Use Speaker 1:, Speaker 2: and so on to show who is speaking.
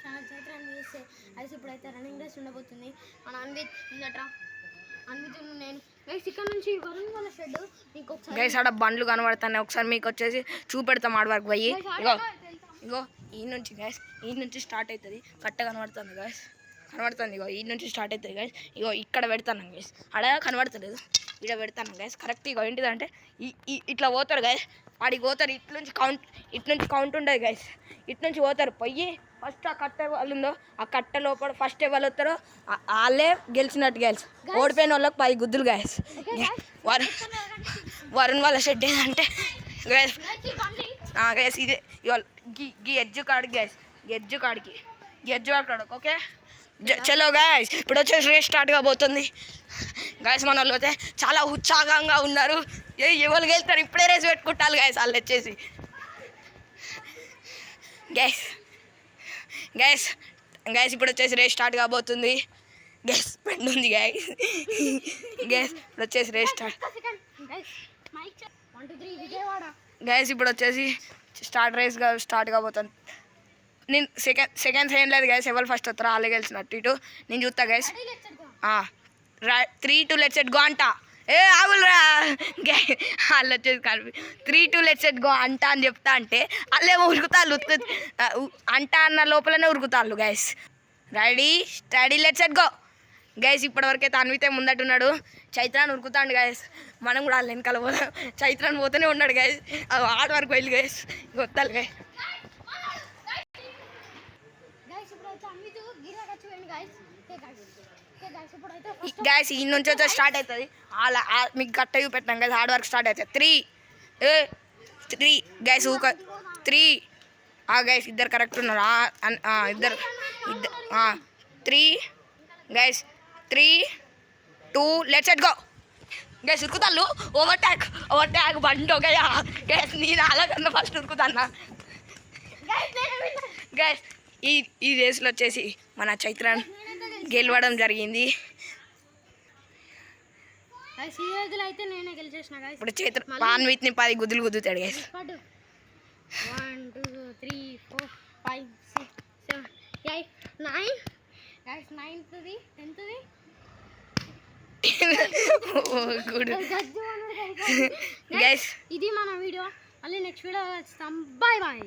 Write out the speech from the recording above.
Speaker 1: Channel చైత్రాన్ని చేస్తే అయితే ఇప్పుడైతే రన్నింగ్ రేస్ ఉండబోతుంది. మన అన్విత్ ఉందట్రా, అన్విత్ నేను గైస్ ఇక్కడ నుంచి వరుణ్ వాళ్ళ షెడ్ మీకు ఒకసారి గైస్ ఆడ బండ్లు కనబడుతున్నాయి. ఒకసారి మీకు వచ్చేసి చూపెడతాం ఆడ వరకు పోయి. ఇగో ఈ నుంచి గైస్ ఈ నుంచి స్టార్ట్ అవుతుంది. కట్ట కనబడుతుంది గైస్, కనబడుతుంది. ఇగో ఈ నుంచి స్టార్ట్ అవుతుంది గైస్. ఇగో ఇక్కడ పెడతాను గైస్, అడ కనబడతలేదు, ఇక్కడ పెడతాను గైస్. కరెక్ట్ ఇగో ఏంటిదంటే ఇట్లా పోతారు గైస్, వాడికి పోతారు. ఇటు నుంచి కౌంట్ ఉండదు గైస్. ఇటు నుంచి పోతారు పోయి ఫస్ట్ ఆ కట్ట వాళ్ళు ఉందో ఆ కట్ట లోపల ఫస్ట్ ఎవరు వస్తారో వాళ్ళే గెలిచినట్టు గైస్. ఓడిపోయిన వాళ్ళకి 10 గుద్దులు గైస్. వరుణ్ వాళ్ళ షెడ్ ఏంటంటే గైస్ గైస్ ఇదే గీ ఎడ్జు కాడికి గైస్, ఎడ్జు కాడికి ఓకే. చలో గైస్ ఇప్పుడు వచ్చేసి రేస్ స్టార్ట్ కాబోతుంది గైస్. మన వాళ్ళు అయితే చాలా ఉత్సాహంగా ఉన్నారు. ఎవరు గెలుస్తారు ఇప్పుడే రేస్ పెట్టుకుంటారు గైస్ వాళ్ళు వచ్చేసి. గైస్ ఇప్పుడు వచ్చేసి రేస్ స్టార్ట్ కాబోతుంది గైస్. పెండ్ ఉంది గైస్. ఇప్పుడు వచ్చేసి రేస్ గైస్ ఇప్పుడు వచ్చేసి స్టార్ట్ కాబోతుంది. నేను సెకండ్స్ ఏం లేదు గైస్, ఎవరు ఫస్ట్ వస్తారో వాళ్ళే గెలిచినట్టు. ఇటు నేను చూస్తా గైస్. 3 2 లెట్స్ సెట్ గో అంట. ఆవులరా వాళ్ళు వచ్చేసి కలిపి 3 2 లెట్స్ సెట్ గో అంట అని చెప్తా అంటే వాళ్ళేమో ఉరుకుతాళ్ళు. అంట అన్న లోపలనే ఉరుకుతాళ్ళు guys. Ready let's set go guys. ఇప్పటివరకు అయితే అన్వితే ముందట్టున్నాడు, చైత్రాన్ని ఉరుకుతాడు గైస్. మనం కూడా వాళ్ళు వెనకాల పోతాం. చైత్రాన్ని పోతూనే ఉన్నాడు గైస్. ఆడి వరకు వెళ్ళి గైస్ గొత్తాలి గైస్. గైస్ ఈ నుంచి అయితే స్టార్ట్ అవుతుంది. అలా మీకు గట్ట చూపెట్టాం గైస్. హార్డ్ వర్క్ స్టార్ట్ అవుతుంది. 3 గైస్ 3 గైస్ ఇద్దరు కరెక్ట్ ఉన్నారు. ఇద్దరు 3 guys 3 2 let's set go guys. ఉరుకుతాళ్ళు. ఓవర్టాక్ బండి గైస్. నేను అలాగన్నా ఫస్ట్ ఉరుకుతాన్నా గైస్. ఈ రేస్లో వచ్చేసి మన చైత్రాన్ గెలవడం జరిగింది. ఇప్పుడు చైత్ర అన్విత్ని 10 గుద్దులు గుద్దుతాడు guys. 1 2 3 4 5 6 7 8 9 guys. 9th 10th guys. ఇది మన వీడియో. మళ్ళీ నెక్స్ట్ వీడియో. Bye bye.